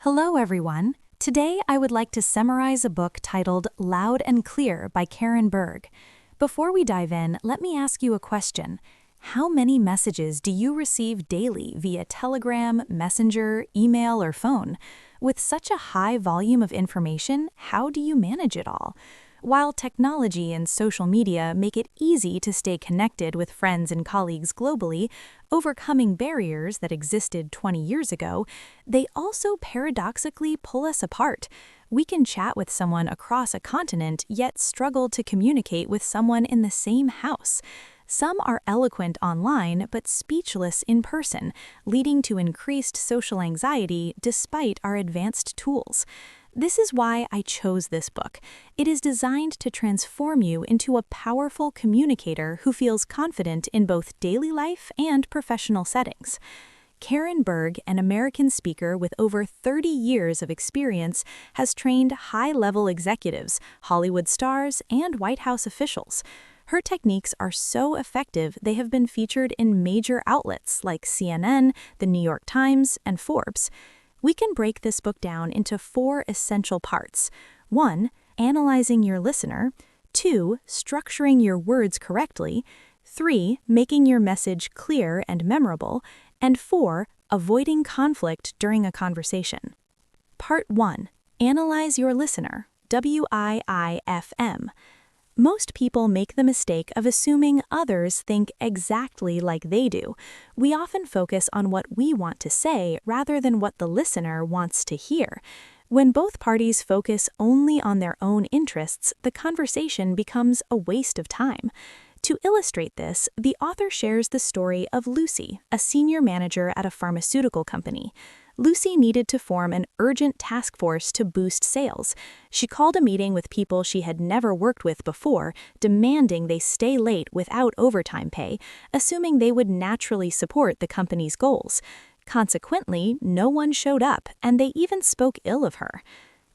Hello, everyone. Today, I would like to summarize a book titled Loud and Clear by Karen Berg. Before we dive in, let me ask you a question. How many messages do you receive daily via Telegram, Messenger, email, or phone? With such a high volume of information, how do you manage it all? While technology and social media make it easy to stay connected with friends and colleagues globally, overcoming barriers that existed 20 years ago, they also paradoxically pull us apart. We can chat with someone across a continent, yet struggle to communicate with someone in the same house. Some are eloquent online, but speechless in person, leading to increased social anxiety despite our advanced tools. This is why I chose this book. It is designed to transform you into a powerful communicator who feels confident in both daily life and professional settings. Karen Berg, an American speaker with over 30 years of experience, has trained high-level executives, Hollywood stars, and White House officials. Her techniques are so effective they have been featured in major outlets like CNN, The New York Times, and Forbes. We can break this book down into 4 essential parts. 1. Analyzing your listener. 2. Structuring your words correctly. 3. Making your message clear and memorable. And 4. Avoiding conflict during a conversation. Part 1. Analyze your listener. WIIFM. Most people make the mistake of assuming others think exactly like they do. We often focus on what we want to say rather than what the listener wants to hear. When both parties focus only on their own interests, the conversation becomes a waste of time. To illustrate this, the author shares the story of Lucy, a senior manager at a pharmaceutical company. Lucy needed to form an urgent task force to boost sales. She called a meeting with people she had never worked with before, demanding they stay late without overtime pay, assuming they would naturally support the company's goals. Consequently, no one showed up, and they even spoke ill of her.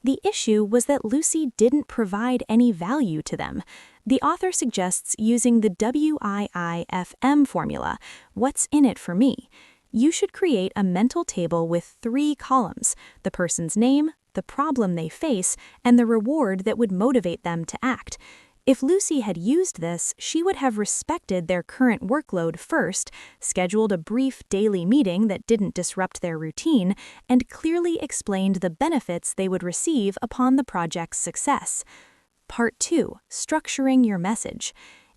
The issue was that Lucy didn't provide any value to them. The author suggests using the WIIFM formula, what's in it for me? You should create a mental table with 3 columns: the person's name, the problem they face, and the reward that would motivate them to act. If Lucy had used this, she would have respected their current workload first, scheduled a brief daily meeting that didn't disrupt their routine, and clearly explained the benefits they would receive upon the project's success. Part 2. Structuring your message.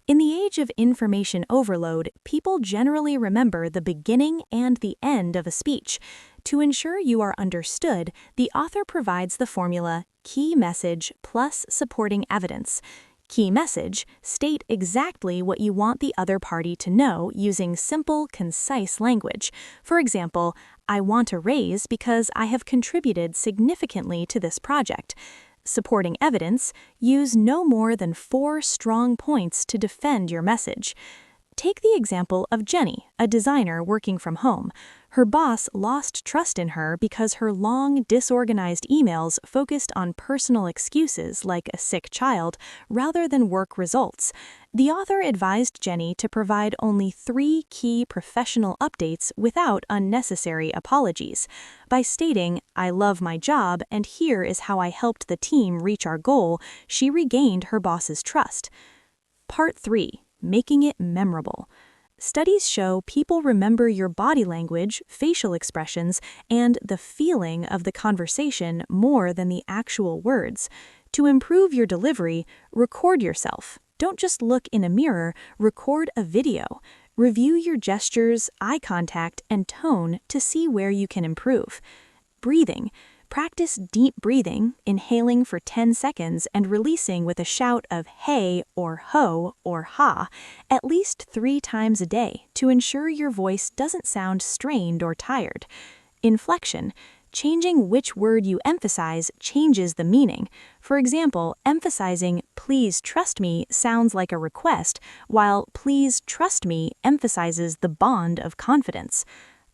In the age of information overload, people generally remember the beginning and the end of a speech. To ensure you are understood, the author provides the formula key message plus supporting evidence. Key message: state exactly what you want the other party to know using simple, concise language. For example, I want a raise because I have contributed significantly to this project. Supporting evidence: use no more than 4 strong points to defend your message. Take the example of Jenny, a designer working from home. Her boss lost trust in her because her long, disorganized emails focused on personal excuses like a sick child rather than work results. The author advised Jenny to provide only 3 key professional updates without unnecessary apologies. By stating, "I love my job and here is how I helped the team reach our goal," she regained her boss's trust. Part 3. Making it memorable. Studies show people remember your body language, facial expressions, and the feeling of the conversation more than the actual words. To improve your delivery, record yourself. Don't just look in a mirror, record a video. Review your gestures, eye contact, and tone to see where you can improve. Breathing. Practice deep breathing, inhaling for 10 seconds and releasing with a shout of hey or ho or ha at least 3 times a day to ensure your voice doesn't sound strained or tired. Inflection. Changing which word you emphasize changes the meaning. For example, emphasizing "please trust me" sounds like a request, while "please trust me" emphasizes the bond of confidence.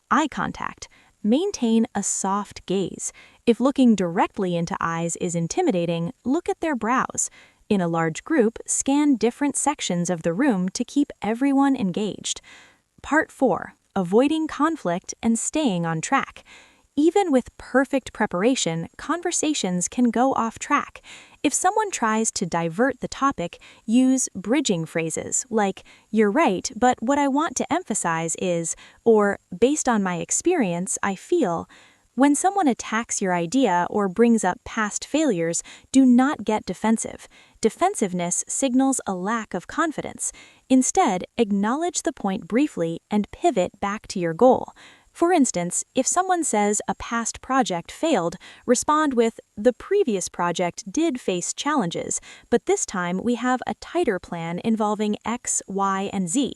Eye contact. Maintain a soft gaze. If looking directly into eyes is intimidating, look at their brows. In a large group, scan different sections of the room to keep everyone engaged. Part 4. Avoiding conflict and staying on track. Even with perfect preparation, conversations can go off track. If someone tries to divert the topic, use bridging phrases like, "You're right, but what I want to emphasize is," or "based on my experience, I feel." When someone attacks your idea or brings up past failures, do not get defensive. Defensiveness signals a lack of confidence. Instead, acknowledge the point briefly and pivot back to your goal. For instance, if someone says a past project failed, respond with, "The previous project did face challenges, but this time we have a tighter plan involving X, Y, and Z."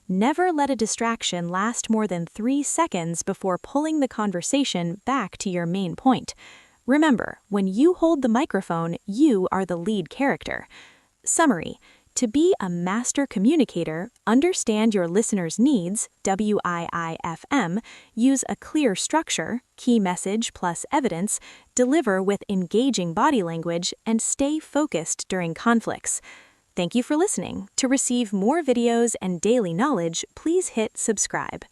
Never let a distraction last more than 3 seconds before pulling the conversation back to your main point. Remember, when you hold the microphone, you are the lead character. Summary. To be a master communicator, understand your listener's needs, WIIFM, use a clear structure, key message plus evidence, deliver with engaging body language, and stay focused during conflicts. Thank you for listening. To receive more videos and daily knowledge, please hit subscribe.